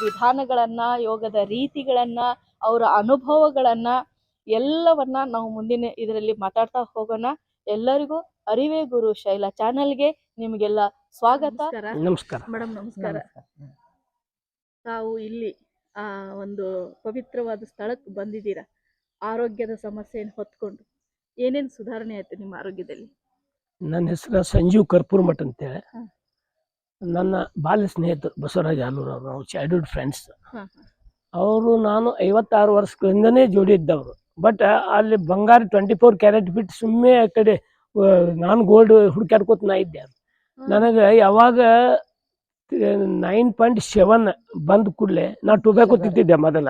ವಿಧಾನಗಳನ್ನ, ಯೋಗದ ರೀತಿಗಳನ್ನ, ಅವರ ಅನುಭವಗಳನ್ನ ಎಲ್ಲವನ್ನ ನಾವು ಮುಂದಿನ ಇದರಲ್ಲಿ ಮಾತಾಡ್ತಾ ಹೋಗೋಣ. ಎಲ್ಲರಿಗೂ ಅರಿವೇ ಗುರು ಶೈಲಾ ಚಾನೆಲ್ಗೆ ನಿಮಗೆಲ್ಲ ಸ್ವಾಗತ. ನಮಸ್ಕಾರ ಮೇಡಮ್, ನಮಸ್ಕಾರ. ತಾವು ಇಲ್ಲಿ ಒಂದು ಪವಿತ್ರವಾದ ಸ್ಥಳಕ್ಕೆ ಬಂದಿದ್ದೀರಾ. ಆರೋಗ್ಯದ ಸಮಸ್ಯೆಯನ್ನು ಹೊತ್ಕೊಂಡು ಏನೇನು ಸುಧಾರಣೆ ಆಯ್ತು ನಿಮ್ಮ ಆರೋಗ್ಯದಲ್ಲಿ? ನನ್ನ ಹೆಸರು ಸಂಜೀವ್ ಕರ್ಪೂರ್ ಮಠ್ ಅಂತೇಳಿ. ನನ್ನ ಬಾಲ್ಯ ಸ್ನೇಹಿತರು ಬಸವರಾಜ್ ಆಲೂರ್ ಅವರು, ನಾವು ಚೈಲ್ಡ್ಹುಡ್ ಫ್ರೆಂಡ್ಸ್. ಅವರು ನಾನು 56 ವರ್ಷಗಳಿಂದನೇ ಜೋಡಿ ಇದ್ದವರು. ಬಟ್ ಅಲ್ಲಿ ಬಂಗಾರ 24 ಕ್ಯಾರೆಟ್ ಬಿಟ್ಟು ಸುಮ್ಮನೆ ಆ ಕಡೆ ನಾನು ಗೋಲ್ಡ್ ಹುಡುಕಾಡ್ಕೋತ ನಾ ಇದ್ದೆ. ನನಗೆ ಯಾವಾಗ 9.7 ಬಂದ ಕೂಡಲೇ ನಾ ಟೊಬ್ಯಾಕೋ ತಿಂತಿದ್ದೆ ಮೊದಲ.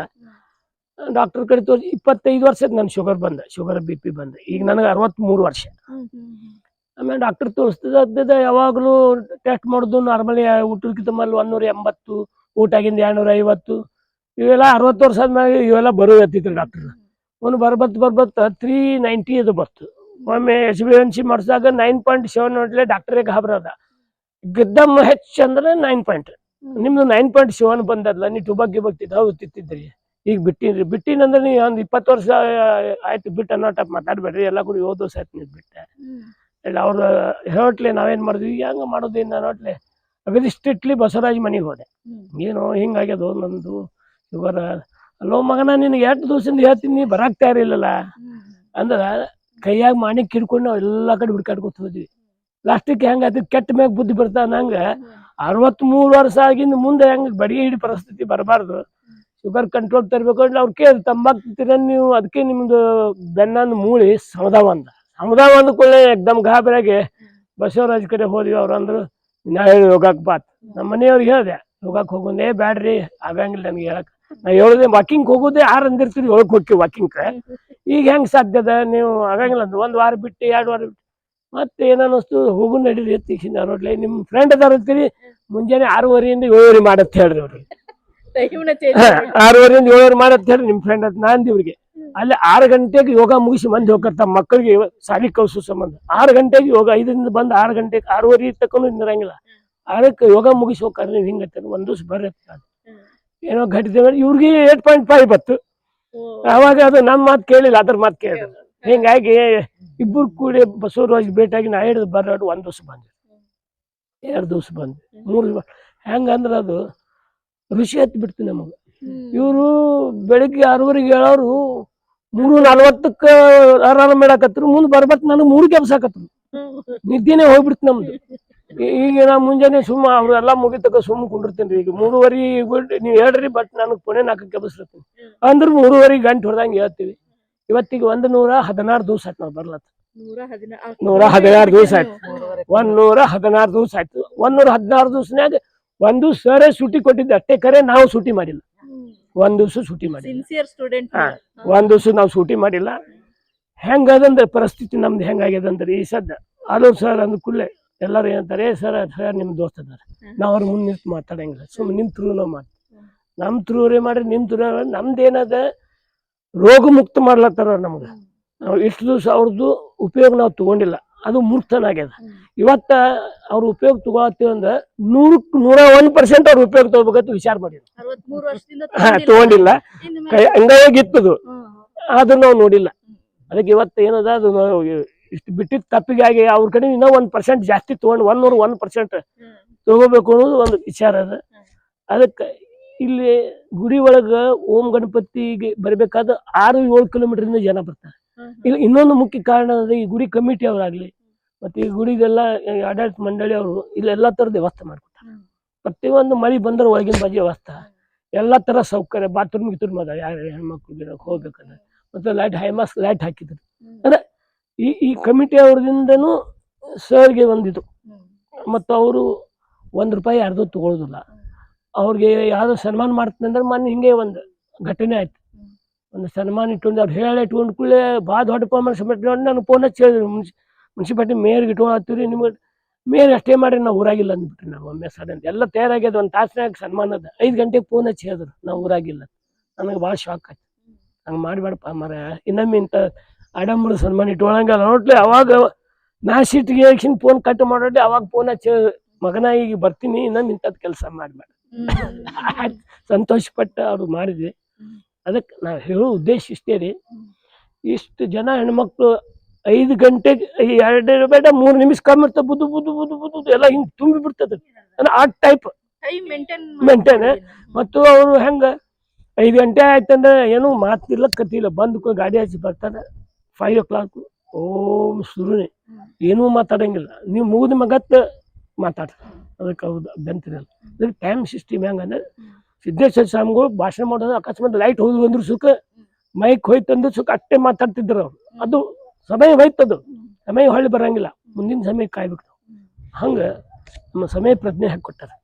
ಡಾಕ್ಟರ್ ಕಡೆ ತೋರಿಸಿ 25 ವರ್ಷಕ್ಕೆ ನನ್ನ ಶುಗರ್ BP ಬಂದ. ಈಗ ನನಗೆ 63 ವರ್ಷ. ಆಮೇಲೆ ಡಾಕ್ಟರ್ ತೋರಿಸ್ತಿದ್ದ ಯಾವಾಗಲೂ ಟೆಸ್ಟ್ ಮಾಡೋದು ನಾರ್ಮಲಿ ಊಟಕ್ಕಿಂತ ಮೇಲೆ 180, ಊಟ ಆಗಿಂದ 250, ಇವೆಲ್ಲ 60 ವರ್ಷ ಆದ್ಮೇಲೆ ಇವೆಲ್ಲ ಬರೋ ಎತ್ತಿದ್ರು ಡಾಕ್ಟರ್. ಒಂದು ಬರ್ಬತ್ 390 ಅದು ಬರ್ತು. ಒಮ್ಮೆ HbA1c ಮಾಡಿಸಿದಾಗ 9.7 ನೋಡ್ಲೆ ಡಾಕ್ಟರೇ ಗಾಬರದ. ಗೆದ್ದಮ್ಮ ಹೆಚ್ಚು ಅಂದ್ರೆ 9 ನಿಮ್ದು 9.7 ಬಂದಲ್ಲ, ನೀವು ಟುಬಾಕ್ ಹೌದು ತಿಂತಿದ್ರಿ. ಈಗ ಬಿಟ್ಟಿನಂದ್ರೆ ನೀವು ಒಂದು 20 ವರ್ಷ ಆಯ್ತು ಬಿಟ್ಟು ಅನ್ನೋ ಟೈಪ್ ಮಾತಾಡ್ಬೇಡ್ರಿ. ಎಲ್ಲ ಕೂಡ 7 ವರ್ಷ ಆಯ್ತು ನೀವು ಬಿಟ್ಟೆ. ಇಲ್ಲ ಅವ್ರು ಹೇಳಟ್ಲೆ ನಾವೇನ್ ಮಾಡಿದ್ವಿ, ಹೆಂಗ ಮಾಡೋದೇನು ಅನ್ನೋಟ್ಲೆ ಅಗದಿ ಸ್ಟ್ರಿಕ್ಟ್ಲಿ ಬಸವರಾಜ್ ಮನೆಗೆ ಹೋದೆ. ಏನು ಹಿಂಗಾಗ್ಯದು ನಂದು ಶುಗರ್. ಅಲ್ಲೋ ಮಗನ, ನಿನಗೆ 8 ದಿವಸದಿಂದ ಹೇಳ್ತೀನಿ, ಬರಾಕ್ ತಯಾರಿಲ್ಲಲ್ಲ ಅಂದ್ರ ಕೈಯಾಗ ಮಾಣಿಕ್ ಹಿಡ್ಕೊಂಡು ನಾವು ಎಲ್ಲ ಕಡೆ ಹುಡ್ಕಾಡ್ಕೊತ ಹೋದ್ವಿ. ಲಾಸ್ಟಿಗೆ ಹೆಂಗಾಯ್ತು, ಕೆಟ್ಟ ಮ್ಯಾಗ ಬುದ್ಧಿ ಬರ್ತಾವ. ನಂಗೆ 63 ವರ್ಷ ಆಗಿಂದ ಮುಂದೆ ಹೆಂಗ ಬಡಿ ಹಿಡಿ ಪರಿಸ್ಥಿತಿ ಬರಬಾರ್ದು. ಶುಗರ್ ಕಂಟ್ರೋಲ್ ತರಬೇಕು ಅಂದ್ರೆ ಅವ್ರು ಕೇಳಿ ತಂಬಾಕು ತಿಂತೀರ ನೀವು, ಅದಕ್ಕೆ ನಿಮ್ದು ಬೆನ್ನನ್ನು ಮೂಳಿ ಸಮದಾವ ಅಂದ ಕೂಡಲೇ ಎಕ್ದಮ್ ಗಾಬರಿಯಾಗಿ ಬಸವರಾಜ್ ಕಡೆ ಹೋದ್ವಿ. ಅವ್ರು ಅಂದ್ರು ನಾ ಹೇಳಿ ಯೋಗಕ್ಕೆ ಬಾತ್. ನಮ್ಮ ಮನೆಯವ್ರಿಗೆ ಹೇಳಿದೆ ಯೋಗಕ್ಕೆ ಹೋಗೋದೇ ಬ್ಯಾಡ್ರಿ, ಆಗಂಗಿಲ್ಲ ನನಗೆ ಹೇಳಕ್. ನಾ ಹೇಳಿದೆ ವಾಕಿಂಗ್ ಹೋಗೋದೇ 6 ಅಂದಿರ್ತೀರಿ, 7 ಹೋಗ್ತೀವಿ ವಾಕಿಂಗ್. ಈಗ ಹೆಂಗ್ ಸಾಧ್ಯದ, ನೀವು ಆಗಂಗಿಲ್ಲ ಅಂತ 1 ವಾರ ಬಿಟ್ಟು 2 ವಾರ ಬಿಟ್ಟು ಮತ್ತೆ ಏನನ್ನಿಸ್ತು, ಹೋಗು ನಡೀರಿ ಎತ್ತಿಸಿಂದ ನೋಡ್ಲಿ ನಿಮ್ಮ ಫ್ರೆಂಡ್ ಅದಾರ ಅಂತೀರಿ, ಮುಂಜಾನೆ 6:30 7 ಮಾಡತ್ ಹೇಳ್ರಿ ಅವ್ರಿಗೆ. 6:30 7 ಮಾಡತ್ ಹೇಳ್ರಿ ನಿಮ್ಮ ಫ್ರೆಂಡ್ ಅಂತ ನಾಂದಿ ಇವ್ರಿಗೆ. ಅಲ್ಲಿ 6 ಗಂಟೆಗೆ ಯೋಗ ಮುಗಿಸಿ ಮಂದಿ ಹೋಗ್ತಾರ ಮಕ್ಕಳಿಗೆ ಶಾಲಿ ಕಳ್ಸೋ ಸಂಬಂಧ. 6 ಗಂಟೆಗೆ ಯೋಗ, 5ರಿಂದ ಬಂದು 6 ಗಂಟೆಗೆ 6:30 ತಕೊಂಡು ನಿರಂಗಿಲ್ಲ. 6ಕ್ಕೆ ಯೋಗ ಮುಗಿಸಿ ಹೋಗ್ತಾರೆ. ನೀವು ಹಿಂಗತ್ತ ಒಂದ್ ದಿವ್ಸ ಬರ್ರಿ ಏನೋ ಘಟಿತ ಇವ್ರಿಗೆ 8.5 ಬತ್ತು. ಅವಾಗ ಅದು ನಮ್ಮ ಮಾತು ಕೇಳಿಲ್ಲ, ಅದ್ರ ಮಾತು ಕೇಳಿದ್ರು. ಹಿಂಗಾಗಿ ಇಬ್ಬರು ಕೂಡಿ ಬಸವರಾಜ್ ಭೇಟಿಯಾಗಿ ನಾ ಹೇಳಿದ್ ಬರ್ರಾಡು 1 ದಿವ್ಸ ಬಂದ್ವಿ, 2 ದಿವ್ಸ ಬಂದ್ವಿ, 3 ದಿವಸ. ಹೆಂಗಂದ್ರೆ ಅದು ಋಷಿ ಹತ್ತಿ ಬಿಡ್ತು ನಮಗೆ. ಇವರು ಬೆಳಿಗ್ಗೆ 6:30 ಹೇಳೋರು 3:40 ಆರಾಮ ಮಾಡಾಕತ್ರು. ಮುಂದೆ ಬರ್ಬತ್ ನನಗೆ 3 ಕೆಲ್ಸಾಕತ್ರು. ನಿದ್ದೆನೆ ಹೋಗ್ಬಿಡ್ತು ನಮ್ದು. ಈಗ ನಾ ಮುಂಜಾನೆ ಸುಮ್ಮ ಅವ್ರೆಲ್ಲ ಮುಗಿತಕ್ಕ ಸುಮ್ಮ ಕುಂಡಿರ್ತೇನ್ರಿ. ಈಗ 3:30 ನೀವು ಹೇಳ್ರಿ, ಬಟ್ ನನಗೆ ಪುಣೆ 4 ಕೆಲ್ಸಿರ್ತೀನಿ ಅಂದ್ರೆ 3:30 ಗಂಟೆ ಹೊಡೆದಂಗೆ ಹೇಳ್ತೀವಿ. ಇವತ್ತಿಗೆ 116 ದಿವಸ ಆಯ್ತು ನಾವು ಬರ್ಲತ್ತ. 116 ದಿವಸ ಆಯ್ತು. 116 ದಿವಸ ಆಯ್ತು. 116 ದಿವಸನಾಗ 1 ದಿವ್ಸ ಸರೇ ಸೂಟಿ ಕೊಟ್ಟಿದ್ದೆ ಅಷ್ಟೇ, ಕರೆ ನಾವು ಸೂಟಿ ಮಾಡಿಲ್ಲ. 1 ದಿವ್ಸ ಸೂಟಿ ಮಾಡಿಲ್ಲ. 1 ದಿವ್ಸ ನಾವು ಸೂಟಿ ಮಾಡಿಲ್ಲ. ಹೆಂಗದಂದ್ರೆ ಪರಿಸ್ಥಿತಿ ನಮ್ದು ಹೆಂಗಾಗ್ಯದಂದ್ರೆ ಈ ಸದ್ದ ಅಲೋ ಸರ್ ಅಂದ ಕೂಡಲೇ ಎಲ್ಲರೂ ಏನಂತಾರೆ, ಸರ್ ನಿಮ್ಮ ದೋಸ್ತ ಅದಾರೆ, ನಾವು ಅವ್ರ ಮುಂದೆ ನಿಂತು ಮಾತಾಡಂಗಿಲ್ಲ, ಸುಮ್ಮನೆ ನಿಮ್ಮ ಥ್ರೂ ನಾವು ಮಾಡ್ತೀವಿ. ನಮ್ಮ ಥ್ರೂರೇ ಮಾಡ್ರಿ, ನಿಮ್ಮ ಥ್ರೂ ನಮ್ದೇನದ ರೋಗ ಮುಕ್ತ ಮಾಡ್ಲತ್ತಾರ ನಮ್ಗೆ. ನಾವು ಇಷ್ಟು ದಿವಸ ಅವ್ರದ್ದು ಉಪಯೋಗ ನಾವು ತಗೊಂಡಿಲ್ಲ, ಅದು ಮೂರ್ತನ ಆಗ್ಯದ. ಇವತ್ತ ಅವ್ರ ಉಪಯೋಗ ತಗೊಳತ್ತೀವಿ ಅಂದ್ರೆ 101% ಅವ್ರ ಉಪಯೋಗ ತಗೋಬೇಕಂತ ವಿಚಾರ ಮಾಡಿ ತಗೊಂಡಿಲ್ಲ. ಹಂಗಾಗಿತ್ತದು, ಆದ್ರೂ ನಾವು ನೋಡಿಲ್ಲ. ಅದಕ್ಕೆ ಇವತ್ತು ಏನದ, ಅದು ನಾವು ಇಷ್ಟು ಬಿಟ್ಟಿದ್ದ ತಪ್ಪಿಗಾಗಿ ಅವ್ರ ಕಡೆ ಇನ್ನೂ 1% ಜಾಸ್ತಿ ತಗೊಂಡು 101% ತಗೋಬೇಕು ಅನ್ನೋದು ಒಂದು ವಿಚಾರ ಅದ. ಅದಕ್ಕೆ ಇಲ್ಲಿ ಗುಡಿ ಒಳಗ ಓಂ ಗಣಪತಿಗೆ ಬರಬೇಕಾದ 6-7 ಕಿಲೋಮೀಟರ್ ಜನ ಬರ್ತಾರೆ. ಇಲ್ಲಿ ಇನ್ನೊಂದು ಮುಖ್ಯ ಕಾರಣ ಅಂದ್ರೆ ಈ ಗುಡಿ ಕಮಿಟಿ ಅವರಾಗ್ಲಿ ಮತ್ತೆ ಈ ಗುಡಿಗೆಲ್ಲ ಆಡಳಿತ ಮಂಡಳಿ ಅವರು ಇಲ್ಲೆಲ್ಲಾ ತರದ ವ್ಯವಸ್ಥೆ ಮಾಡ್ಕೊತಾರೆ. ಪ್ರತಿಯೊಂದು ಮಳಿ ಬಂದ್ರೆ ಒಳಗಿನ ಬಾಜಿ ವ್ಯವಸ್ಥೆ, ಎಲ್ಲಾ ತರ ಸೌಕರ್ಯ, ಬಾತ್ರೂಮ್ ಗಿತ್ರೂಮ್ ಅದ, ಯಾರು ಹೆಣ್ಮಕ್ಳು ಹೋಗ್ಬೇಕಂದ್ರೆ ಮತ್ತೆ ಹೈಮಾಸ್ ಲೈಟ್ ಹಾಕಿದ್ರು. ಅಂದ್ರೆ ಈ ಕಮಿಟಿ ಅವ್ರದಿಂದನೂ ಸರ್ಗೆ ಒಂದಿದು. ಮತ್ತು ಅವರು ₹1 ಯಾರ್ದು ತಗೊಳ್ಳೋದಿಲ್ಲ. ಅವ್ರಿಗೆ ಯಾವ್ದು ಸನ್ಮಾನ ಮಾಡ್ತೀನಿ ಅಂದ್ರೆ ಮೊನ್ನೆ ಹಿಂಗೆ ಒಂದು ಘಟನೆ ಆಯ್ತು. ಒಂದು ಸನ್ಮಾನ ಇಟ್ಕೊಂಡು ಅವ್ರು ಹೇಳಿ ಇಟ್ಕೊಂಡು ಕೂಡಲೇ ಭಾಳ ದೊಡ್ಡ ಪ್ರಮಾಣ ನನಗೆ ಫೋನ್ ಹಚ್ಚಿ ಹೇಳಿದ್ರು, ಮುನ್ಸಿಪಾಲ್ಟಿ ಮೇಯರ್ಗೆ ಇಟ್ಕೊಳತ್ತೀವಿ, ನಿಮ್ಗೆ ಮೇಯರ್ ಅಷ್ಟೇ ಮಾಡಿ ನಾವು ಊರಾಗಿಲ್ಲ ಅಂದ್ಬಿಟ್ರಿ. ನಾವು ಒಮ್ಮೆ ಸಡನ್ ಎಲ್ಲ ತಯಾರಾಗ್ಯದ, 1 ತಾಸಿನಾಗ ಸನ್ಮಾನದ. 5 ಗಂಟೆಗೆ ಫೋನ್ ಹಚ್ಚಿ ಹೇಳಿದ್ರು ನಾವು ಊರಾಗಿಲ್ಲ. ನನಗೆ ಭಾಳ ಶಾಕ್ ಆಯ್ತು. ಹಂಗೆ ಮಾಡಬೇಡಪ್ಪ ಮರ, ಇನ್ನೊಮ್ಮೆ ಇಂಥ ಆಡಂಬರ ಸನ್ಮಾನ ಇಟ್ಕೊಳಂಗಲ್ಲ ನೋಡ್ಲಿ. ಅವಾಗ ನಾ ಸಿಟ್ಟಿಗೆ ಫೋನ್ ಕಟ್ ಮಾಡೋಡಿ, ಅವಾಗ ಫೋನ್ ಹಚ್ಚಿ ಮಗನ ಈಗ ಬರ್ತೀನಿ, ಇನ್ನೊಮ್ಮೆ ಇಂಥದ್ದು ಕೆಲಸ ಮಾಡಬೇಡ, ಸಂತೋಷ ಪಟ್ಟ ಅವ್ರು ಮಾಡಿದ್ವಿ. ಅದಕ್ಕೆ ನಾವು ಹೇಳೋ ಉದ್ದೇಶ ಇಷ್ಟೇ ರೀ, ಇಷ್ಟು ಜನ ಹೆಣ್ಮಕ್ಳು 5 ಗಂಟೆಗೆ 2 ಬೇಡ 3 ನಿಮಿಷ ಕಮ್ಮಿ ಇರ್ತಾವ, ಬುದು ಬುದು ಬುದು ಬುದು ಎಲ್ಲ ಹಿಂಗ್ ತುಂಬಿ ಬಿಡ್ತದ ಆ ಟೈಪ್ ಮೇಂಟೈನ್. ಮತ್ತು ಅವರು ಹೆಂಗ 5 ಗಂಟೆ ಆಯ್ತಂದ್ರೆ ಏನು ಮಾತಿಲ್ಲ ಕತ್ತಿಲ್ಲ, ಬಂದು ಗಾಡಿ ಹಚ್ಚಿ ಬರ್ತಾರೆ. 5 o'clock ಓಂ ಶುರುನೇ, ಏನೂ ಮಾತಾಡಂಗಿಲ್ಲ. ನೀವು ಮುಗಿದ ಮಗತ್ ಮಾತಾಡ್ತಾರೆ, ಅದಕ್ಕೆ ಹೌದು ಅಭ್ಯಂತರಲ್ಲ. ಅದಕ್ಕೆ ಟೈಮ್ ಸಿಸ್ಟಮ್ ಹೆಂಗಂದ್ರೆ ಸಿದ್ದೇಶ್ವರ ಸ್ವಾಮಿಗಳು ಭಾಷಣ ಮಾಡೋದು ಅಕಸ್ಮಾತ್ ಲೈಟ್ ಹೋಗಿ ಬಂದ್ರು ಸುಖ, ಮೈಕ್ ಹೋಯ್ತಂದ್ರೆ ಸುಖ ಅಷ್ಟೇ ಮಾತಾಡ್ತಿದ್ರು ಅವ್ರು. ಅದು ಸಮಯ ಹೋಯ್ತದು, ಸಮಯ ಹೊಳ್ಳಿ ಬರಂಗಿಲ್ಲ, ಮುಂದಿನ ಸಮಯ ಕಾಯ್ಬೇಕು. ಹಂಗೆ ನಮ್ಮ ಸಮಯ ಪ್ರಜ್ಞೆ ಹಾಕಿ ಕೊಟ್ಟಾರೆ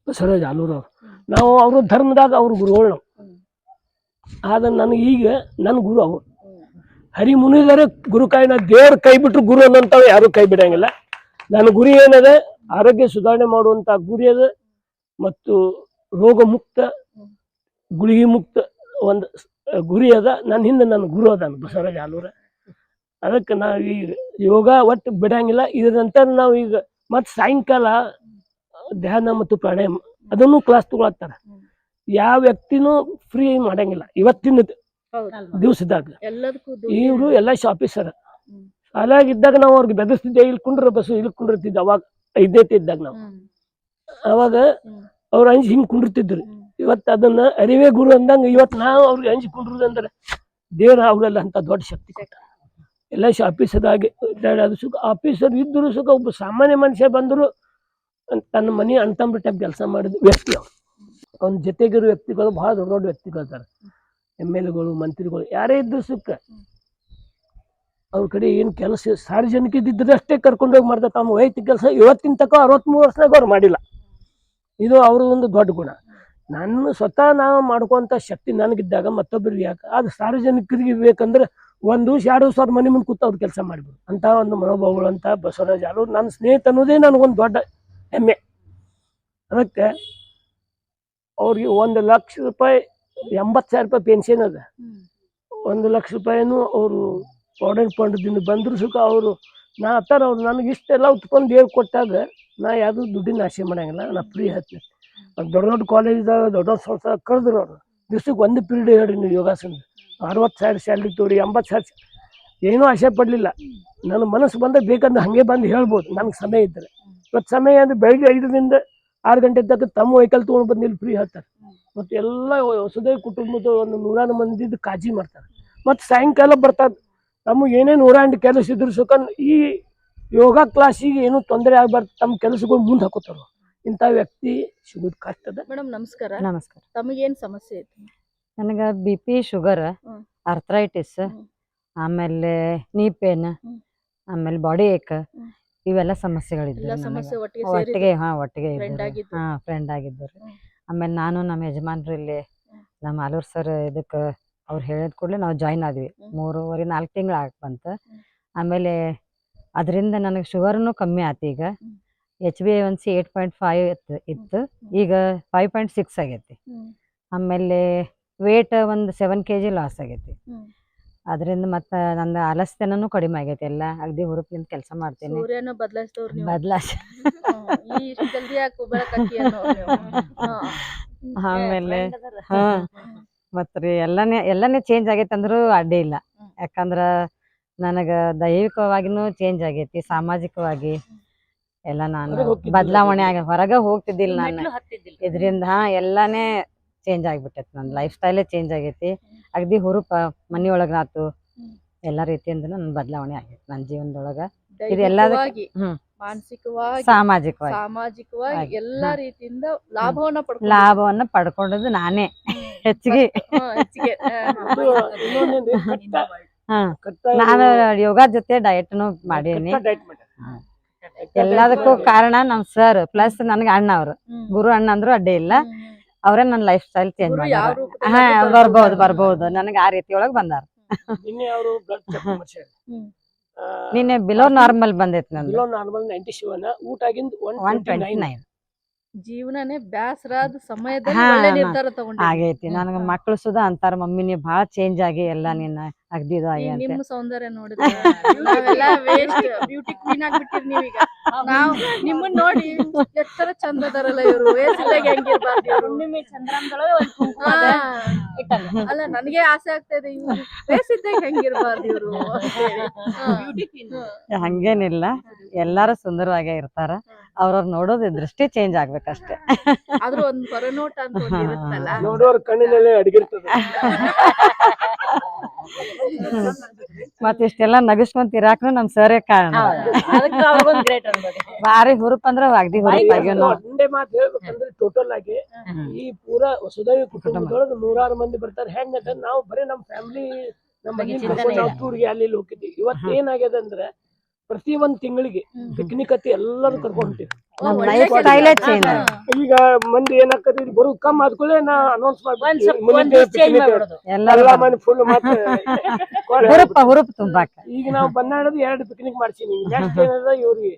ಬಸವರಾಜ್ ಆಲೂರವ್ರು. ನಾವು ಅವ್ರ ಧರ್ಮದಾಗ ಅವ್ರ ಗುರುಗಳು ನಾವು. ಆದ್ರೆ ನನಗೆ ಈಗ ನನ್ನ ಗುರು ಅವರು ಹರಿ ಮುನಿದರೆ ಗುರು ಕಾಯಿನ, ದೇವ್ರ ಕೈ ಬಿಟ್ರು ಗುರು ಅನ್ನೋಂಥವು ಯಾರು ಕೈ ಬಿಡಂಗಿಲ್ಲ. ನನ್ನ ಗುರಿ ಏನದ, ಆರೋಗ್ಯ ಸುಧಾರಣೆ ಮಾಡುವಂತ ಗುರಿ ಅದ, ಮತ್ತು ರೋಗ ಮುಕ್ತ ಗುಳಿಗೆ ಮುಕ್ತ ಒಂದು ಗುರಿ ಅದ. ನನ್ನ ಹಿಂದೆ ನನ್ನ ಗುರು ಅದ ಬಸವರಾಜ್ ಆಲೂರ. ಅದಕ್ಕೆ ನಾವು ಈಗ ಯೋಗ ಒಟ್ಟು ಬಿಡಂಗಿಲ್ಲ. ಇದ್ರ ನಂತರ ನಾವು ಈಗ ಮತ್ತು ಸಾಯಂಕಾಲ ಧ್ಯಾನ ಮತ್ತು ಪ್ರಾಣಾಯಾಮ ಅದನ್ನು ಕ್ಲಾಸ್ ತಗೊಳತ್ತಾರ. ಯಾವ ವ್ಯಕ್ತಿನೂ ಫ್ರೀ ಮಾಡಂಗಿಲ್ಲ ಇವತ್ತಿನ ದಿವಸದಾಗ. ಇವರು ಎಲ್ಲ ಆಫೀಸರ್ ಶಾಲೆಯಾಗಿದ್ದಾಗ ನಾವು ಅವ್ರಿಗೆ ಬೆದರ್ಸ್ತಿದ್ದೆ, ಇಲ್ಲಿ ಕುಂಡ್ರ ಬಸ್ಸು ಇಲ್ಲಿ ಕುಂಡಿರ್ತಿದ್ದೆ. ಅವಾಗ 5ನೇ ಇದ್ದಾಗ ನಾವು ಅವಾಗ ಅವ್ರು ಅಂಜಿ ಹಿಂಗ್ ಕುಂಡಿರ್ತಿದ್ರು. ಇವತ್ತು ಅದನ್ನ ಅರಿವೇ ಗುರು ಅಂದಂಗ ಇವತ್ತು ನಾವು ಅವ್ರಿಗೆ ಅಂಜಿ ಕುಂಡ್ರುದು ಅಂದ್ರೆ ದೇವ್ರ ಅವ್ರೆಲ್ಲ ಅಂತ ದೊಡ್ಡ ಶಕ್ತಿ ಕೊಟ್ಟ. ಎಲ್ಲ ಆಫೀಸದಾಗೆ ಅದು ಸುಖ, ಆಫೀಸರ್ ಇದ್ರು ಸುಖ. ಒಬ್ಬ ಸಾಮಾನ್ಯ ಮನುಷ್ಯ ಬಂದ್ರು ತನ್ನ ಮನೆ ಅಣ್ತಂಬ್ರ ಟೈಪ್ ಕೆಲಸ ಮಾಡಿದ ವ್ಯಕ್ತಿ ಅವ್ರು. ಅವನ ಜೊತೆಗಿರೋ ವ್ಯಕ್ತಿಗಳು ಬಹಳ ದೊಡ್ಡ ದೊಡ್ಡ ವ್ಯಕ್ತಿಗಳು MLAಗಳು ಮಂತ್ರಿಗಳು ಯಾರೇ ಇದ್ರು ಸುಖ. ಅವ್ರ ಕಡೆ ಏನು ಕೆಲಸ ಸಾರ್ವಜನಿಕ ಇದ್ದಿದ್ರೆ ಅಷ್ಟೇ ಕರ್ಕೊಂಡೋಗಿ ಮಾಡ್ತಾರೆ. ತಮ್ಮ ವೈಯಕ್ತಿಕ ಕೆಲಸ ಇವತ್ತಿನ ತನಕ 63 ವರ್ಷದಾಗ ಅವ್ರು ಮಾಡಿಲ್ಲ. ಇದು ಅವ್ರ ಒಂದು ದೊಡ್ಡ ಗುಣ. ನಾನು ಸ್ವತಃ ನಾವು ಮಾಡ್ಕೊಂತ ಶಕ್ತಿ ನನಗಿದ್ದಾಗ ಮತ್ತೊಬ್ಬರಿಗೆ ಯಾಕೆ, ಅದು ಸಾರ್ವಜನಿಕರಿಗೆ ಬೇಕಂದ್ರೆ 1 ದಿವಸ 2 ದಿವಸ ಅವ್ರ ಮನೆ ಮುಂದೆ ಕೂತು ಅವ್ರು ಕೆಲಸ ಮಾಡ್ಬೋದು ಅಂತ ಒಂದು ಮನೋಭಾವಗಳು ಅಂತ ಬಸವರಾಜ್ ಆಲೂರು ನನ್ನ ಸ್ನೇಹಿತ ಅನ್ನೋದೇ ನನಗೊಂದು ದೊಡ್ಡ ಹೆಮ್ಮೆ. ಅದಕ್ಕೆ ಅವ್ರಿಗೆ 1 ಲಕ್ಷ ರೂಪಾಯಿ 80,000 ರೂಪಾಯಿ ಪೆನ್ಷನ್ ಅದ. 1 ಲಕ್ಷ ರೂಪಾಯಿನೂ ಅವರು ಪ್ರಾವಿಡೆಂಟ್ ಫಂಡ್ದಿಂದ ಬಂದ್ರು ಸುಖ. ಅವರು ನಾ ಹತ್ತಾರ ಅವ್ರು ನನಗೆ ಇಷ್ಟೆಲ್ಲ ಉತ್ಕೊಂಡು ದೇವ್ರು ಕೊಟ್ಟಾಗ ನಾ ಯಾವುದು ದುಡ್ಡಿನ ಆಸೆ ಮಾಡಂಗಿಲ್ಲ. ನಾ ಫ್ರೀ ಹತ್ತಿ ದೊಡ್ಡ ದೊಡ್ಡ ಕಾಲೇಜ್ದಾಗ ದೊಡ್ಡ ದೊಡ್ಡ ಸಂಸ್ಥೆ ಕರೆದ್ರು ಅವರು. ದಿವ್ಸಕ್ಕೆ 1 ಪೀರಿಯಡ್ ಹೇಳ್ರಿ ನೀವು ಯೋಗಾಸನ 60,000 ಸ್ಯಾಲ್ರಿ ತೋರಿ 80,000 ಏನೂ ಆಸೆ ಪಡಲಿಲ್ಲ. ನನ್ನ ಮನಸ್ಸು ಬಂದ ಬೇಕಂದ್ರೆ ಹಾಗೆ ಬಂದು ಹೇಳ್ಬೋದು ನನಗೆ ಸಮಯ ಇದ್ದರೆ. ಇವತ್ತು ಸಮಯ ಅಂದರೆ ಬೆಳಗ್ಗೆ 5ರಿಂದ 6 ಗಂಟೆ ತಕ್ಕ ತಮ್ಮ ವೆಹಿಕಲ್ ತೊಗೊಂಡು ಬಂದು ಇಲ್ಲಿ ಫ್ರೀ ಹೇಳ್ತಾರೆ. ಮತ್ತು ಎಲ್ಲ ಹೊಸದೇ ಕುಟುಂಬದ ಒಂದು 100 ಮಂದಿದ್ದು ಕಾಳಜಿ ಮಾಡ್ತಾರೆ. ಮತ್ತು ಸಾಯಂಕಾಲ ಬರ್ತಾರೆ. ತಮಗೆ ಏನೇನು 108 ಕೆಲಸ ಇದ್ರು ಸುಖ ಈ ಯೋಗ ಕ್ಲಾಸಿಗೆ ಏನೂ ತೊಂದರೆ ಆಗಬಾರ್ದು, ತಮ್ಮ ಕೆಲಸಗಳು ಮುಂದೆ ಹಾಕೋತಾರ. ಇಂಥ ವ್ಯಕ್ತಿ ಸಿಗೋದು ಕಷ್ಟದ. ಮೇಡಮ್ ನಮಸ್ಕಾರ. ನಮಸ್ಕಾರ. ತಮಗೇನು ಸಮಸ್ಯೆ ಐತಿ? ನನಗೆ BP, ಶುಗರ್, ಅರ್ಥ್ರೈಟಿಸ್, ಆಮೇಲೆ ನೀ ಪೇನ್, ಆಮೇಲೆ ಬಾಡಿ ಏಕ್, ಇವೆಲ್ಲ ಸಮಸ್ಯೆಗಳಿದ್ವು. ಒಟ್ಟಿಗೆ ಫ್ರೆಂಡ್ ಆಗಿದ್ದರು. ಆಮೇಲೆ ನಾನು ನಮ್ಮ ಯಜಮಾನ್ರು ಇಲ್ಲಿ ನಮ್ಮ ಆಲೂರು ಸರ್ ಇದಕ್ಕೆ ಅವ್ರು ಹೇಳಿದ ಕೂಡಲೇ ನಾವು ಜಾಯ್ನ್ ಆದ್ವಿ. 3.5-4 ತಿಂಗಳು ಬಂತು. ಆಮೇಲೆ ಅದರಿಂದ ನನಗೆ ಶುಗರ್ನು ಕಮ್ಮಿ ಆಯ್ತು. ಈಗ HbA1c 8.5 ಇತ್ತು, ಈಗ 5.6 ಆಗೈತಿ. ಆಮೇಲೆ ವೇಟ್ ಒಂದು 7 kg ಲಾಸ್ ಆಗೈತಿ. ಅದರಿಂದ ಮತ್ತೆ ನನ್ನ ಆಲಸ್ಯನೂ ಕಡಿಮೆ ಆಗೈತಿ. ಎಲ್ಲ ಅಗದಿ ಹುರುಪಿನಿಂದ ಕೆಲಸ ಮಾಡ್ತೀನಿ. ಆಮೇಲೆ ಮತ್ರಿ ಎಲ್ಲಾನೇ ಚೇಂಜ್ ಆಗೈತಿ ಅಂದ್ರೂ ಅಡ್ಡಿ ಇಲ್ಲ. ಯಾಕಂದ್ರ ನನಗ ದೈಹಿಕವಾಗಿನೂ ಚೇಂಜ್ ಆಗೈತಿ, ಸಾಮಾಜಿಕವಾಗಿ ಎಲ್ಲ ನಾನು ಬದಲಾವಣೆ ಆಗ ಹೊರಗೆ ಹೋಗ್ತಿದ್ದಿಲ್ಲ ನಾನು. ಇದರಿಂದ ಎಲ್ಲಾನೇ ಚೇಂಜ್ ಆಗ್ಬಿಟ್ಟೈತಿ. ನನ್ನ ಲೈಫ್ ಸ್ಟೈಲೇ ಚೇಂಜ್ ಆಗೈತಿ. ಅಗದಿ ಹುರುಪ ಮನೆಯೊಳಗಾತು ಎಲ್ಲ ರೀತಿಯಿಂದ ನನ್ನ ಬದಲಾವಣೆ ಆಗೈತಿ ನನ್ನ ಜೀವನದೊಳಗ. ಇದೆಲ್ಲದಕ್ಕೆ ಸಾಮಾಜಿಕವಾಗಿ ಎಲ್ಲಾ ರೀತಿಯಿಂದ ಲಾಭವನ್ನ ಪಡ್ಕೊಂಡದ್ದು ನಾನೇ ಹೆಚ್ಚಿಗೆ. ನಾನು ಯೋಗ ಜೊತೆ ಡಯಟ್ನು ಮಾಡೀನಿ. ಎಲ್ಲದಕ್ಕೂ ಕಾರಣ ನಮ್ ಸರ್ ಪ್ಲಸ್ ನನ್ಗೆ ಅಣ್ಣ ಅವ್ರು. ಗುರು ಅಣ್ಣ ಅಂದ್ರು ಅಡ್ಡಿ ಇಲ್ಲ. ಅವ್ರೇ ನನ್ನ ಲೈಫ್ ಸ್ಟೈಲ್ ಚೇಂಜ್ ಮಾಡ್ಯಾರ. ಬರ್ಬಹುದು ನನಗೆ ಆ ರೀತಿ ಒಳಗ್ ಬಂದಾರ. ನಿನ್ನೆ ಬಿಲೋ ನಾರ್ಮಲ್ ಬಂದೈತಿ. ನಂದು 97, ಊಟ ಆಗಿಂದ 129. ಜೀವನನೇ ಬ್ಯಾಸರಾದ ಸಮಯದಲ್ಲಿ ಹಾ, ಒಳ್ಳೆ ನಿರ್ಧಾರ ತಗೊಂಡಿದ್ದೀರಿ. ಆಗೈತಿ. ನನಗ ಮಕ್ಳು ಸುಧಾ ಅಂತಾರ, ಮಮ್ಮಿ ನೀ ಭಾಳ ಚೇಂಜ್ ಆಗಿ ಎಲ್ಲಾ ನಿನ್ನ ಅಗ್ದಿದು ಆಗಿ ಈಗ ಅಂತ. ನಿಮ್ಮ ಸೌಂದರ್ಯ ನೋಡಿದ್ರೆ ನಾವೆಲ್ಲ ವೇಸ್ಟ್ ಬ್ಯೂಟಿ ಕ್ವೀನ್ ಆಗ್ಬಿಟ್ಟಿರಿ ನೀವೀಗ. ನಾವ್ ನಿಮ್ಮನ್ನ ನೋಡಿ ಎಷ್ಟರ ಚಂದ ಅದಾರಲ್ಲ ಇವ್ರು, ವಯಸ್ಸಿದ್ದಾಗ ಹೆಂಗಿರ್ಬಾರ್ದು ಇವ್ರು. ಅಲ್ಲ ನನಗೆ ಆಸೆ ಆಗ್ತಾ ಇದೆ, ಇವ್ರು ವಯಸ್ಸಿದ್ದಾಗ ಹೆಂಗಿರ್ಬಾರ್ದು ಇವ್ರು. ಹಂಗೇನಿಲ್ಲ, ಎಲ್ಲಾರು ಸುಂದರವಾಗೇ ಇರ್ತಾರ. ಅವ್ರವ್ರ ನೋಡೋದ್ ದೃಷ್ಟಿ ಚೇಂಜ್ ಆಗ್ಬೇಕಷ್ಟೇ. ಆದ್ರೂ ಒಂದ್ ಹೊರನೋಟ ಅಂತ ಒಂದ್ ಇರುತ್ತಲ್ಲ. ನೋಡೋರ್ ಕಣ್ಣಿನಲ್ಲಿ ಅಡಗಿರ್ತದೆ. ಮತ್ ಇಷ್ಟೆಲ್ಲಾ ನಗಿಸ್ಕೊಂತ ಇರಾಕ್ನು ನಮ್ ಸರೇ ಕಾರಣ. ಭಾರಿ ಹುರುಪ್ ಅಂದ್ರ ಅಗ್ದಿ ಹುರುಪ್ ಆಗ್ಯಾವ ನಾವು. ಒಂದೇ ಮಾತು ಹೇಳ್ಬೇಕಂದ್ರೆ ಟೋಟಲ್ ಆಗಿ ಈ ಪೂರಾ ವಸುದೈವ ಕುಟುಂಬದೊಳಗ 100 ಮಂದಿ ಬರ್ತಾರೆ. ಹೆಂಗಂದ್ರೆ ನಾವು ಬರೀ ನಮ್ ಫ್ಯಾಮಿಲಿ ನಾವು ಟೂರ್ಗೆ ಅಲ್ಲಿ ಇಲ್ಲಿ ಹೋಗಿದ್ವಿ. ಇವತ್ತು ಏನಾಗ್ಯದ ಅಂದ್ರೆ ಪ್ರತಿ ಒಂದ್ ತಿಂಗಳಿಗೆ ಪಿಕ್ನಿಕ್ ಅತ್ತಿ ಎಲ್ಲರೂ ಕರ್ಕೊಂಡ್ ಹೊಂಟಿವಿ. Life ಸ್ಟೈಲೇ change. ಈಗ ಮಂದಿ ಏನಾಗ್ತದೆ, ಇಲ್ಲಿ ಬರೋ ಕಮ್ಮಿ ಆದ್ಕೂಲೆ ನಾ ಅನೌನ್ಸ್ ಮಾಡ್ಬಿಡ್ತೀನಿ ಎಲ್ಲಾ ಮಂದಿ ಫುಲ್ ಮತ್ತೆ ಹುರುಪ್ ತುಂಬಾಕ. ಈಗ ನಾವು ಬನ್ನಾಡೋದು 2 ಪಿಕ್ನಿಕ್ ಮಾಡ್ಸೀನಿ. ನೆಕ್ಸ್ಟ್ ಏನದ ಇವ್ರಿಗೆ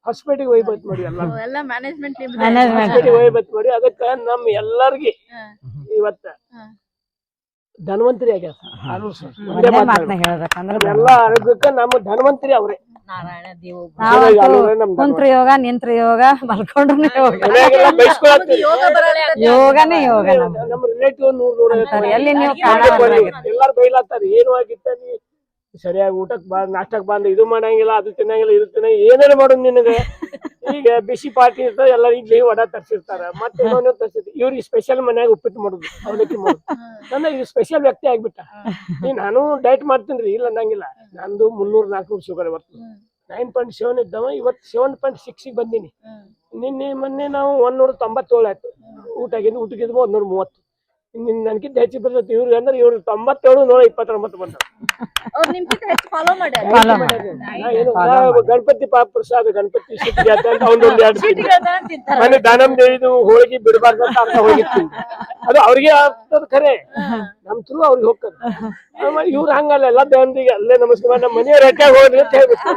ಹೊಸಪೇಟೆಗೆ ಒಯ್ಬತ್ ಮಾಡಿ ಎಲ್ಲ ಮ್ಯಾನೇಜ್ಮೆಂಟ್ ಹೊಸಪೇಟೆಗೆ ಒಯ್ಬತ್ ಮಾಡಿ. ಅದಕ್ಕ ನಮ್ ಎಲ್ಲಾರ್ಗಿ ಇವತ್ತ ಧನ್ವಂತರಿ ಆಗ್ಯಾರ. ಒಂದೇ ಮಾತನ್ನ ಹೇಳ್ಬೇಕಂದ್ರ ಎಲ್ಲಾ ಆರೋಗ್ಯಕ್ಕ ನಮ್ಮ ಧನ್ವಂತರಿ ಅವ್ರೆ. ಕುಂತ್ರ ಯೋಗ, ನಿಂತ್ರ ಯೋಗ, ಮಲ್ಕೊಂಡ್ರು ಯೋಗ. ಯೋಗನೇ ಯೋಗ. ನಮ್ಮ ರಿಲೇಟಿವ್ 100 ಎಲ್ಲಿ ನೀವು ಎಲ್ಲಾರು ಬೈಲಾತಾರ, ಏನು ಆಗಿತ್ತ ನೀ ಸರಿಯಾಗಿ ಊಟಕ್ ಬಾ, ನಾಷ್ಟಕ್ ಬಂದ ಇದು ಮಾಡಂಗಿಲ್ಲ, ಅದು ತಿನ್ನಂಗಿಲ್ಲ, ಇದು ತಿನ್ನಂಗಿಲ್ಲ, ಏನೇನು ಮಾಡೋದು ನಿನಗೆ. ಈಗ ಬಿಸಿ ಪಾರ್ಟಿ ಇರ್ತದೆ, ಎಲ್ಲ ಇಡ್ಲಿ ವಡ ತರ್ಸಿರ್ತಾರ, ಮತ್ತೆ ತರ್ಸಿರ್ತಾರೆ. ಇವ್ರಿಗೆ ಸ್ಪೆಷಲ್ ಮನ್ಯಾಗ ಉಪ್ಪಿಟ್ಟು ಮಾಡುದು, ಅವಲಕ್ಕಿ ಮಾಡುದು. ಅಂದ್ರೆ ಇದು ಸ್ಪೆಷಲ್ ವ್ಯಕ್ತಿ ಆಗ್ಬಿಟ್ಟ. ನಾನು ಡಯಟ್ ಮಾಡ್ತೀನಿ ಇಲ್ಲ ಅನ್ನಂಗಿಲ್ಲ. ನಂದು 300-400 ಶುಗರ್ ಬರ್ತದೆ. 9.7 ಇದ್ದವ ಇವತ್ತು 7.6 ಬಂದೀನಿ. ನಿನ್ನೆ ಮೊನ್ನೆ ನಾವು 197 ಆಯ್ತು. ಊಟಕ್ಕಿದ್ದು 130. ನನ್ಕಿಂತ ಹೆಚ್ಚು ಬರ್ತೈತಿ. ಇವ್ರಿಗೆ ಅಂದ್ರೆ ಇವ್ರು 97, 129 ಬಂದ. ಗಣಪತಿ ಪ್ರಸಾದ, ಗಣಪತಿ ಸಿಟ್ಟಿಗೆ ಅಂತ ಒಂದೊಂದು 2 ಮನೆ ದಾನಮ್ ದೇವಿದು ಹೋಳಿಗೆ ಬಿಡಬಾರ್ದು ಅಂತ ಅರ್ಥ ಹೋಗಿತ್ತು. ಅದು ಅವ್ರಿಗೆ ಆಗ್ತದ ಖರೆ, ನಮ್ ಥ್ರೂ ಅವ್ರಿಗೆ ಹೋಗ್ತದ. ಇವ್ರು ಹಂಗಲ್ಲ, ಎಲ್ಲ ದೇವರಿಗೆ ಅಲ್ಲೇ ನಮಸ್ಕಾರ, ನಮ್ಮ ಮನೆಯವ್ರ ಹೊಟ್ಟೆಗೆ ಹೋಗ್ರಿ ಅಂತ ಹೇಳ್ಬೇಕು.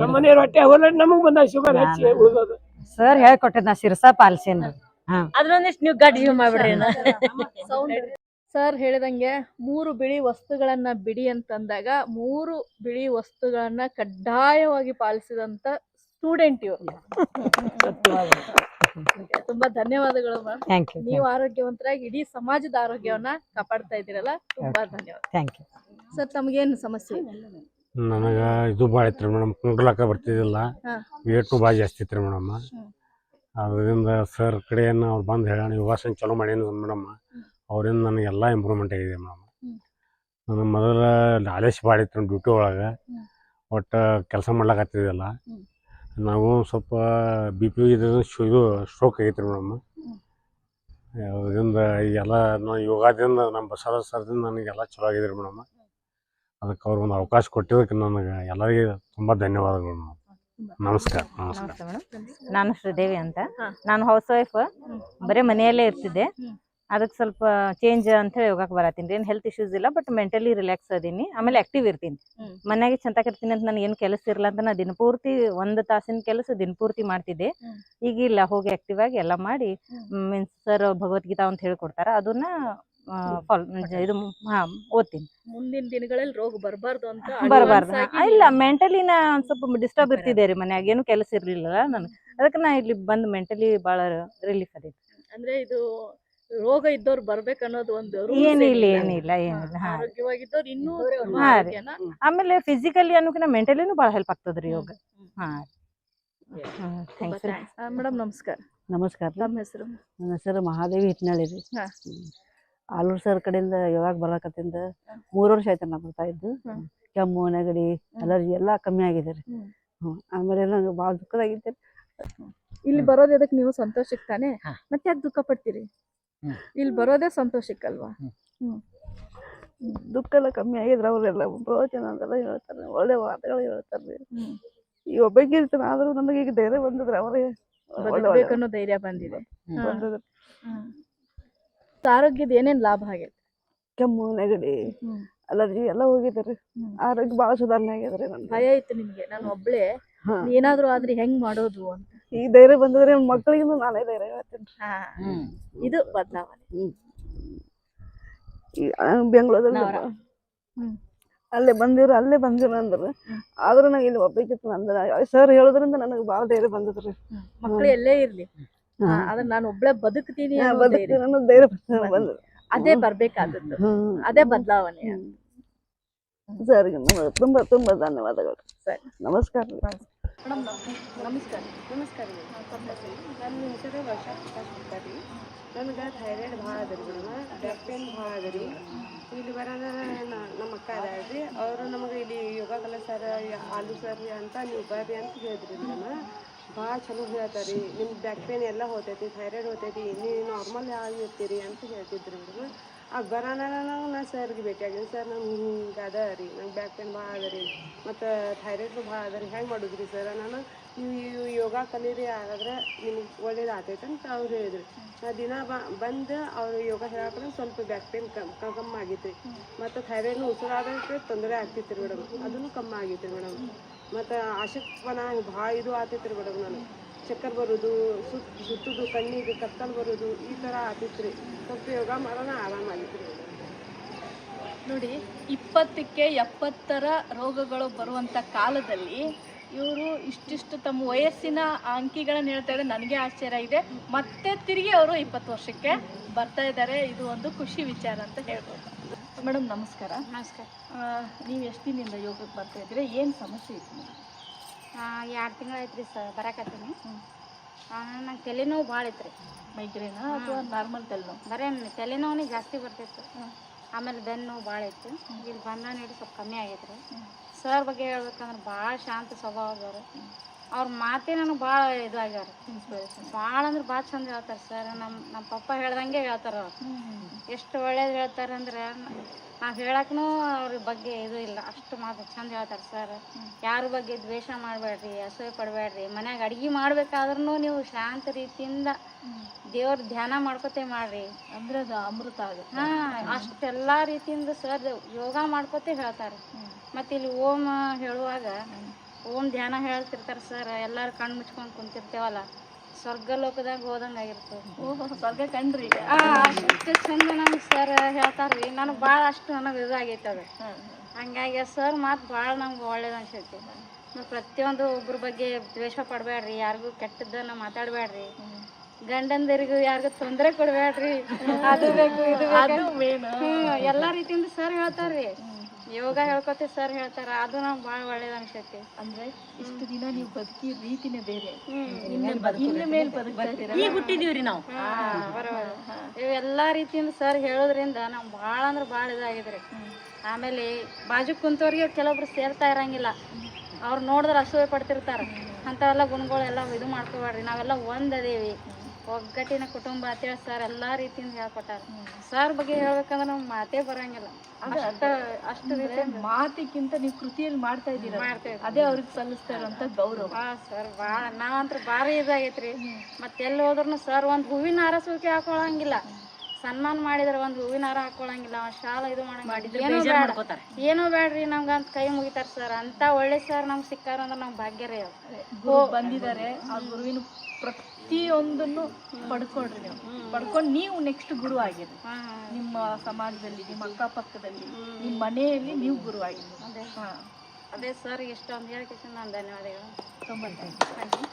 ನಮ್ಮ ಮನೆಯವ್ರ ಹೊಟ್ಟೆಗೆ ಹೋಗ್ಲಿ ನಮಗ್ ಬಂದ ಶುಗರ್ ಹೆಚ್ಚಿಗೆ ಉಳಿದೋದು. ಸರ್ ಹೇಳ್ಕೊಟ್ಟಿದ್ ನಾ ಶಿರಸಾ ಪಾಲಿಸೇನ್ರಿ. ಅದ್ರೊಂದಿಷ್ಟು ನೀವು ಗಡ್ ಜೀವ ಮಾಡ್ಬಿಡ್ರಿ. ಸರ್ ಹೇಳಿದಂಗೆ 3 ಬಿಳಿ ವಸ್ತುಗಳನ್ನ ಬಿಡಿ ಅಂತಂದಾಗ 3 ಬಿಳಿ ವಸ್ತುಗಳನ್ನ ಕಡ್ಡಾಯವಾಗಿ ಪಾಲಿಸಿದಂತ ಸ್ಟೂಡೆಂಟ್ ಇವರು. ತುಂಬಾ ಧನ್ಯವಾದಗಳು ಮ್ಯಾಮ್. ನೀವು ಆರೋಗ್ಯವಂತರಾಗಿ ಇಡೀ ಸಮಾಜದ ಆರೋಗ್ಯವನ್ನ ಕಾಪಾಡ್ತಾ ಇದ್ದೀರಲ್ಲ, ತುಂಬಾ ಧನ್ಯವಾದ. ಸರ್ ತಮಗೇನು ಸಮಸ್ಯೆ? ನನಗ ಇದು ಭಾಳ ಐತ್ರಿ ಮೇಡಮ್, ಕುಂಡ್ಲಾಕ ಬರ್ತಿದ್ದಿಲ್ಲ, ವೇಟು ಭಾಳ ಜಾಸ್ತಿ ಐತ್ರಿ ಮೇಡಮ್. ಅದರಿಂದ ಸರ್ ಕಡೆಯನ್ನು ಅವ್ರು ಬಂದು ಹೇಳೋಣ, ಯೋಗಾಸನ ಚಲೋ ಮಾಡೇನು ಮೇಡಮ್. ಅವರಿಂದ ನನಗೆಲ್ಲ ಇಂಪ್ರೂವ್ಮೆಂಟ್ ಆಗಿದೆ ಮೇಡಮ್. ನನಗೆ ಮೊದಲ ಆಲೇಶ ಭಾಳ ಇತ್ತು ಡ್ಯೂಟಿ ಒಳಗೆ, ಒಟ್ಟು ಕೆಲಸ ಮಾಡ್ಲಾಕತ್ತಿದ್ದಿಲ್ಲ. ನಾವು ಸ್ವಲ್ಪ BP ಇದು ಸ್ಟ್ರೋಕ್ ಆಗೈತ್ರಿ ಮೇಡಮ್. ಅದರಿಂದ ಎಲ್ಲ ನಾವು ಯೋಗದಿಂದ ನಮ್ಮ ಬಸವರಾಜ್ ಸರ್ದಿಂದ ನನಗೆಲ್ಲ ಚಲೋ ಆಗಿದ್ರಿ ಮೇಡಮ್. ಅದಕ್ಕೆ ಅವ್ರು ಒಂದು ಅವಕಾಶ ಕೊಟ್ಟಿದ್ದಕ್ಕೆ ನನಗೆ ಎಲ್ಲರಿಗೆ ತುಂಬ ಧನ್ಯವಾದಗಳು ಮೇಡಮ್. ನಮಸ್ಕಾರ. ನಾನು ಶ್ರೀದೇವಿ ಅಂತ. ನಾನು ಹೌಸ್ ವೈಫ್, ಬರೀ ಮನೆಯಲ್ಲೇ ಇರ್ತಿದ್ದೆ. ಅದಕ್ಕೆ ಸ್ವಲ್ಪ ಚೇಂಜ್ ಅಂತ ಹೇಳಿ ಯೋಗಕ್ಕೆ ಬರತ್ತೀನಿ. ಏನು ಹೆಲ್ತ್ ಇಶ್ಯೂಸ್ ಇಲ್ಲ, ಬಟ್ ಮೆಂಟಲಿ ರಿಲ್ಯಾಕ್ಸ್ ಅದೀನಿ, ಆಮೇಲೆ ಆಕ್ಟಿವ್ ಇರ್ತೀನಿ. ಮನೆಯಾಗೆ ಚಂತಾಕ್ ಇರ್ತೀನಿ ಅಂತ ನನಗೆ ಏನು ಕೆಲಸ ಇರಲ್ಲ ಅಂತ ನಾ ದಿನಪೂರ್ತಿ 1 ತಾಸಿನ ಕೆಲಸ ದಿನಪೂರ್ತಿ ಮಾಡ್ತಿದ್ದೆ. ಈಗಿಲ್ಲ, ಹೋಗಿ ಆಕ್ಟಿವ್ ಆಗಿ ಎಲ್ಲ ಮಾಡಿ ಮೀನ್ಸ್ ಸರ್ ಭಗವದ್ಗೀತಾ ಅಂತ ಹೇಳ್ಕೊಡ್ತಾರ, ಅದನ್ನ ಇದು ಓದ್ತೀನಿ. ಮುಂದಿನ ದಿನಗಳಲ್ಲಿ ರೋಗ ಬರಬಾರ್ದು ಅಂತ ಇಲ್ಲ, ಮೆಂಟಲಿ ನಾ ಸ್ವಲ್ಪ ಡಿಸ್ಟರ್ಬ್ ಇರ್ತಿದ್ದೆ ರೀ, ಮನ್ಯಾಗ ಏನು ಕೆಲಸ ಇರ್ಲಿಲ್ಲ ನನಗೆ. ಅದಕ್ಕೆ ನಾ ಇಲ್ಲಿ ಬಂದು ಮೆಂಟಲಿ ಭಾಳ ರಿಲೀಫ್ ಆಗೈತಿ. ಅಂದ್ರೆ ಇದು ರೋಗ ಇದ್ದವ್ರು ಬರ್ಬೇಕನ್ನೋದು ಒಂದು ಏನಿಲ್ಲ ಆರೋಗ್ಯವಾಗಿದ್ದವ್ರು ಇನ್ನೂ. ಆಮೇಲೆ ಫಿಸಿಕಲಿ ಅನ್ನೋಕಿನ ಮೆಂಟಲಿನೂ ಭಾಳ ಹೆಲ್ಪ್ ಆಗ್ತದ್ರಿ ಯೋಗ. ಮೇಡಮ್ ನಮಸ್ಕಾರ. ನಮಸ್ಕಾರ. ನಮ್ಮ ಹೆಸರು? ನನ್ನ ಹೆಸರು ಮಹಾದೇವಿ ಹಿಟ್ನಾಳಿ ರೀ. ಆಲೂರು ಸರ್ ಕಡೆಯಿಂದ ಯಾವಾಗ ಬರಕತ್ತಿಂದ 3 ವರ್ಷ ಆಯ್ತು ನಾ ಬರ್ತಾ ಇದ್ದು. ಕೆಮ್ಮು, ನೆಗಡಿ, ಅಲರ್ಜಿ ಎಲ್ಲ ಕಮ್ಮಿ ಆಗಿದೆ ರೀ. ಆಮೇಲೆ ನಂಗೆ ಭಾಳ ದುಃಖದಾಗಿದ್ದೆ. ಇಲ್ಲಿ ಬರೋದು ಅದಕ್ಕೆ ನೀವು ಸಂತೋಷಕ್ಕೆ ತಾನೆ, ಮತ್ತೆ ಯಾಕೆ ದುಃಖ ಪಡ್ತೀರಿ? ಇಲ್ಲಿ ಬರೋದೇ ಸಂತೋಷಕ್ಕಲ್ವಾ? ದುಃಖ ಎಲ್ಲ ಕಮ್ಮಿ ಆಗಿದ್ರೆ ಅವರೆಲ್ಲ ಪ್ರವಚನ ಅಂತೆಲ್ಲ ಹೇಳ್ತಾರೆ, ಒಳ್ಳೆ ಮಾತುಗಳು ಹೇಳ್ತಾರೆ. ಈ ಒಬ್ಬಕ್ಕೆ ಇರ್ತಾನೆ, ಆದ್ರೂ ನನಗೆ ಈಗ ಧೈರ್ಯ ಬಂದಿದ್ರೆ ಅವರೇ ಬದುಕಬೇಕನ್ನೋ ಧೈರ್ಯ ಬಂದಿದೆ. ಆರೋಗ್ಯದ ಏನೇನ್ ಲಾಭ ಆಗೈತೆ? ಕೆಮ್ಮು, ನೆಗಡಿ, ಅಲರ್ಜಿ ಎಲ್ಲ ಹೋಗಿದ್ದಾರೆ. ಆರೋಗ್ಯ ಭಾಳ ಸುಧಾರಣೆ ಆಗಿದ್ರೆ. ಭಯ ಇತ್ತು ನಿಮ್ಗೆ, ನಾನು ಒಬ್ಳೆ ಏನಾದ್ರು ಆದ್ರೆ ಹೆಂಗ್ ಮಾಡೋದು ಅಂತ? ಈ ಧೈರ್ಯ ಬಂದಿದ್ರೆ ಮಕ್ಕಳಿಗೂ ನಾನೇ ಧೈರ್ಯ ಹೇಳ್ತೀನಿ. ಇದು ಬದಲಾವಣೆ. ಬೆಂಗಳೂರಲ್ಲಿ ಅಲ್ಲೇ ಬಂದಿರ ಅಂದ್ರ ಆದ್ರೂ ನಾ ಇಲ್ಲಿ ಒಬ್ಬಕಿತ್ತು ಅಂದ್ರ ಸರ್ ಹೇಳೋದ್ರಿಂದ ನನಗೆ ಭಾಳ ಧೈರ್ಯ ಬಂದದ್ರಿ. ಮಕ್ಳು ಎಲ್ಲೇ ಇರ್ಲಿ ಆದ್ರೆ ನಾನು ಒಬ್ಳೆ ಬದುಕ್ತೀನಿ ಅನ್ನೋ ಧೈರ್ಯ. ನನಗೆ ಧೈರ್ಯ ಬಂದದ. ಅದೇ ಬರ್ಬೇಕಾದದ್ದು, ಅದೇ ಬದಲಾವಣೆ. ಸರ್ಗೆ ತುಂಬಾ ತುಂಬಾ ಧನ್ಯವಾದಗಳು. ಸರಿ, ನಮಸ್ಕಾರ. ಮೇಡಮ್ ನಮಸ್ಕಾರ. ನಮಸ್ಕಾರ ರೀ. ನನ್ನ ಹೆಸರು ವರ್ಷಾ ಪ್ರಕಾಶ್ ಅಂತ ರೀ. ನನಗೆ ಥೈರಾಯ್ಡ್ ಭಾಳ ಅದ ರೀ ಮೇಡಮ್, ಬ್ಯಾಕ್ ಪೇನ್ ಭಾಳ ಅದ ರೀ. ಇಲ್ಲಿ ಬರೋದ ನಮ್ಮ ಅಕ್ಕ ಅದಾಳ್ರಿ, ಅವರು ನಮಗೆ ಇಲ್ಲಿ ಯೋಗ ಕಲಿಸ್ತಾರ, ಆಲು ಸರ್ ಅಂತ ನೀವು ಬರ್ರಿ ಅಂತ ಹೇಳಿದ್ರಿ ಮೇಡಮ್. ಭಾಳ ಚಲೋ ಹೇಳ್ತಾರೆ ರೀ. ನಿಮ್ಮ ಬ್ಯಾಕ್ ಪೇನ್ ಎಲ್ಲ ಹೋಗ್ತೈತಿ, ಥೈರಾಯ್ಡ್ ಹೋಗ್ತೈತಿ, ನೀವು ನಾರ್ಮಲ್ ಆಗಿರ್ತೀರಿ ಅಂತ ಹೇಳ್ತಿದ್ರಿ ಮೇಡಮ್. ಆಗ ಬರೋಣ ನಾ ಸರ್ಗೆ ಭೇಟಿಯಾಗಿನಿ. ಸರ್ ನಮ್ಗೆ ಹಿಂಗೆ ಅದ ರೀ, ನಂಗೆ ಬ್ಯಾಕ್ ಪೇನ್ ಭಾಳ ಅದ ರೀ, ಮತ್ತು ಥೈರಾಯ್ಡ್ನು ಭಾಳ ಅದ ರೀ, ಹೆಂಗೆ ಮಾಡೋದು ರೀ ಸರ್? ನಾನು ನೀವು ಯೋಗ ಕಲೀರಿ, ಹಾಗಾದ್ರೆ ನಿಮ್ಗೆ ಒಳ್ಳೇದು ಆಗ್ತೈತೆ ಅಂತ ಅವ್ರು ಹೇಳಿದ್ರು. ನಾ ದಿನ ಬಂದು ಅವರು ಯೋಗ ಹೇಳಕ್ಕೆ ಸ್ವಲ್ಪ ಬ್ಯಾಕ್ ಪೇನ್ ಕಮ್ಮಿ ಆಗಿತ್ತು ರೀ. ಮತ್ತು ಥೈರಾಯ್ಡ್ನು ಉಸಿರಾಡೋಕ್ಕೆ ತೊಂದರೆ ಆಗ್ತಿತ್ತು ರೀ ಮೇಡಮ್, ಅದನ್ನು ಕಮ್ಮಿ ಆಗಿತ್ತು ರೀ ಮೇಡಮ್. ಮತ್ತು ಅಶಕ್ತಪನ ಭಾಳ ಇದು ಆಗ್ತೈತೆ ರೀ ಮೇಡಮ್. ನಾನು ಚಕ್ಕರ್ ಬರೋದು, ಸುತ್ತೋದು, ಕಣ್ಣಿಗೆ ಕತ್ತಲು ಬರೋದು, ಈ ಥರ ಆಗ್ತಿತ್ತು ರೀ. ಸ್ವಲ್ಪ ಯೋಗ ಮಾಡೋಣ ಆರಾಮಾಗಿತ್ತು ರೀ. ನೋಡಿ, 20ಕ್ಕೆ 70 ರೋಗಗಳು ಬರುವಂತ ಕಾಲದಲ್ಲಿ ಇವರು ಇಷ್ಟಿಷ್ಟು ತಮ್ಮ ವಯಸ್ಸಿನ ಅಂಕಿಗಳನ್ನ ಹೇಳ್ತಾ ಇದ್ದಾರೆ. ನನಗೆ ಆಶ್ಚರ್ಯ ಇದೆ. ಮತ್ತೆ ತಿರುಗಿ ಅವರು 20 ವರ್ಷಕ್ಕೆ ಬರ್ತಾ ಇದ್ದಾರೆ. ಇದು ಒಂದು ಖುಷಿ ವಿಚಾರ ಅಂತ ಹೇಳ್ಬೋದು. ಮೇಡಮ್ ನಮಸ್ಕಾರ. ನಮಸ್ಕಾರ. ನೀವು ಎಷ್ಟು ದಿನದಿಂದ ಯೋಗಕ್ಕೆ ಬರ್ತಾ ಇದ್ದೀರಿ? ಏನು ಸಮಸ್ಯೆ ಇತ್ತು ನಿಮ್ಗೆ? 2 ತಿಂಗಳು ಆಯ್ತು ರೀ ಸರ್ ಬರಕತ್ತೀನಿ. ನಂಗೆ ತಲೆನೋವು ಭಾಳ ಐತ್ರಿ. ಮೈಗ್ರೇನಾ ಅಥವಾ ನಾರ್ಮಲ್ ತಲೆನೋವು? ಬರೀ ತಲೆನೋವು ಜಾಸ್ತಿ ಬರ್ತಿತ್ತು. ಆಮೇಲೆ ಬೆನ್ನು ನೋವು ಭಾಳ ಇತ್ತು. ಇಲ್ಲಿ ಬಂದ ನೀಡಿ ಸ್ವಲ್ಪ ಕಮ್ಮಿ ಆಗೈತ್ರಿ. ಸರ್ ಬಗ್ಗೆ ಹೇಳ್ಬೇಕಂದ್ರೆ ಭಾಳ ಶಾಂತ ಸ್ವಭಾವದವ್ರು. ಅವ್ರ ಮಾತೇ ನನಗೆ ಭಾಳ ಇದು ಆಗ್ಯಾರ. ಇನ್ಸ್ಪಿರೇಷನ್ ಭಾಳ ಅಂದ್ರೆ ಭಾಳ ಚಂದ ಹೇಳ್ತಾರೆ ಸರ್. ನಮ್ಮ ಪಪ್ಪ ಹೇಳ್ದಂಗೆ ಹೇಳ್ತಾರೆ ಅವ್ರು. ಎಷ್ಟು ಒಳ್ಳೇದು ಹೇಳ್ತಾರೆ ಅಂದ್ರೆ ನಾವು ಹೇಳಕ್ಕೂ ಅವ್ರ ಬಗ್ಗೆ ಇದು ಇಲ್ಲ, ಅಷ್ಟು ಮಾತು ಚಂದ ಹೇಳ್ತಾರೆ ಸರ್. ಯಾರ ಬಗ್ಗೆ ದ್ವೇಷ ಮಾಡಬೇಡ್ರಿ, ಅಸೂಯೆ ಪಡಬೇಡ್ರಿ. ಮನ್ಯಾಗ ಅಡುಗೆ ಮಾಡ್ಬೇಕಾದ್ರೂ ನೀವು ಶಾಂತ ರೀತಿಯಿಂದ ದೇವ್ರ ಧ್ಯಾನ ಮಾಡ್ಕೊತೇ ಮಾಡ್ರಿ ಅಂದ್ರೆ ಅದು ಅಮೃತ ಆಗುತ್ತೆ. ಅಷ್ಟೆಲ್ಲ ರೀತಿಯಿಂದ ಸರ್ ಯೋಗ ಮಾಡ್ಕೊತೇ ಹೇಳ್ತಾರೆ. ಮತ್ತು ಇಲ್ಲಿ ಓಂ ಹೇಳುವಾಗ ಓಂ ಧ್ಯಾನ ಹೇಳ್ತಿರ್ತಾರೆ ಸರ್. ಎಲ್ಲರೂ ಕಣ್ಣು ಮುಚ್ಕೊಂಡು ಕುಂತಿರ್ತೇವಲ್ಲ, ಸ್ವರ್ಗ ಲೋಕದಾಗ ಹೋದಂಗೆ ಆಗಿರ್ತದೆ. ಓಹೋ, ಸ್ವರ್ಗ ಕಂಡ್ರಿ. ಅಷ್ಟು ಚಂದ ನಮ್ಗೆ ಸರ್ ಹೇಳ್ತಾರ್ರಿ. ನನಗೆ ಭಾಳ ಅಷ್ಟು ನನಗೆ ಇದಾಗೈತೆ ಅದು. ಹಂಗಾಗಿ ಸರ್ ಮಾತು ಭಾಳ ನಮ್ಗೆ ಒಳ್ಳೇದು ಅನ್ಸೈತಿ. ಮತ್ತು ಪ್ರತಿಯೊಂದು ಒಬ್ಬರ ಬಗ್ಗೆ ದ್ವೇಷ ಪಡಬೇಡ್ರಿ, ಯಾರಿಗೂ ಕೆಟ್ಟದ್ದನ್ನು ಮಾತಾಡಬೇಡ್ರಿ, ಗಂಡಂದರಿಗೂ ಯಾರಿಗೂ ತೊಂದರೆ ಕೊಡಬೇಡ್ರಿ, ಅದು ಬೇಕು ಇದು ಬೇಕು, ಎಲ್ಲ ರೀತಿಯಿಂದ ಸರ್ ಹೇಳ್ತಾರ್ರಿ. ಯೋಗ ಹೇಳ್ಕೊತೀವಿ ಸರ್ ಹೇಳ್ತಾರ, ಅದು ನಮ್ಗೆ ಭಾಳ ಒಳ್ಳೇದು ಅನ್ಸೈತಿ. ಅಂದ್ರೆ ಇಷ್ಟು ದಿನ ನೀವು ಬದುಕಿ ರೀತಿನೇ ಬೇರೆ, ಇನ್ನು ಮೇಲೆ ಬದುಕ್ತಾ ಇದ್ದೀರಾ. ಈಗ ಹುಟ್ಟಿದೀವ್ರಿ ನಾವು. ಇವೆಲ್ಲ ರೀತಿಯಿಂದ ಸರ್ ಹೇಳೋದ್ರಿಂದ ನಮ್ಗೆ ಭಾಳ ಅಂದ್ರೆ ಭಾಳ ಇದಾಗಿದ್ರಿ. ಆಮೇಲೆ ಬಾಜು ಕುಂತವ್ರಿಗೆ ಕೆಲವೊಬ್ರು ಸೇರ್ತಾ ಇರಂಗಿಲ್ಲ, ಅವ್ರು ನೋಡಿದ್ರೆ ಅಸೂಯೆ ಪಡ್ತಿರ್ತಾರೆ. ಅಂಥವೆಲ್ಲ ಗುಣಗಳೆಲ್ಲ ಇದು ಮಾಡ್ಕೋಬೇಡ್ರಿ. ನಾವೆಲ್ಲ ಒಂದದೇವಿ, ಒಗ್ಗಟ್ಟಿನ ಕುಟುಂಬ ಅಂತೇಳಿ ಸರ್ ಎಲ್ಲ ರೀತಿಯಿಂದ ಹೇಳ್ಕೊಟ್ಟಾರ. ಸರ್ ಬಗ್ಗೆ ಹೇಳ್ಬೇಕಂದ್ರೆ ನಮ್ಗೆ ಮಾತೇ ಬರಂಗಿಲ್ಲ. ಅಷ್ಟು ಮಾತಿಗಿಂತ ನೀವು ಕೃತಿಯಲ್ಲಿ ಮಾಡ್ತಾ ಇದ್ದೀರಾ, ಅದೇ ಅವ್ರಿಗೆ ಸಲ್ಲಿಸ್ತಾ ಇರೋಂಥ ಗೌರವ. ಸರ್ ಭಾಳ ನಾವಂತ್ರ ಭಾರಿ ಇದಾಗೈತ್ರಿ. ಮತ್ತೆ ಎಲ್ಲಿ ಹೋದ್ರೂ ಸರ್ ಒಂದು ಹೂವಿನ ಹಾರ ಸೂಕಿ ಹಾಕೊಳಂಗಿಲ್ಲ, ಸನ್ಮಾನ ಮಾಡಿದ್ರೆ ಒಂದು ಹೂವಿನ ಹಾರ ಹಾಕೊಳಂಗಿಲ್ಲ, ಶಾಲ ಇದು ಮಾಡಂಗಿಲ್ಲ, ಏನೋ ಬೇಡ್ರಿ ನಮ್ಗೆ ಅಂತ ಕೈ ಮುಗಿತಾರ ಸರ್. ಅಂತ ಒಳ್ಳೆ ಸರ್ ನಮ್ಗೆ ಸಿಕ್ಕಾರ ಅಂದ್ರೆ ನಮ್ಗೆ ಭಾಗ್ಯ ರೀ. ಗುರು ಬಂದಿದ್ದಾರೆ, ಆ ಗುರುವಿನ ಪ್ರತಿಯೊಂದನ್ನು ಪಡ್ಕೊಳ್ರಿ. ನೀವು ಪಡ್ಕೊಂಡು ನೀವು ನೆಕ್ಸ್ಟ್ ಗುರು ಆಗಿರಿ. ನಿಮ್ಮ ಸಮಾಜದಲ್ಲಿ, ನಿಮ್ಮ ಅಕ್ಕಪಕ್ಕದಲ್ಲಿ, ನಿಮ್ಮ ಮನೆಯಲ್ಲಿ ನೀವು ಗುರು ಆಗಿರಿ. ಅದೇ ಸರ್ ಇಷ್ಟೊಂದು ಹೇಳಿಕೆ ನಾನು ಧನ್ಯವಾದಗಳು. ತುಂಬ ಥ್ಯಾಂಕ್ ಯು.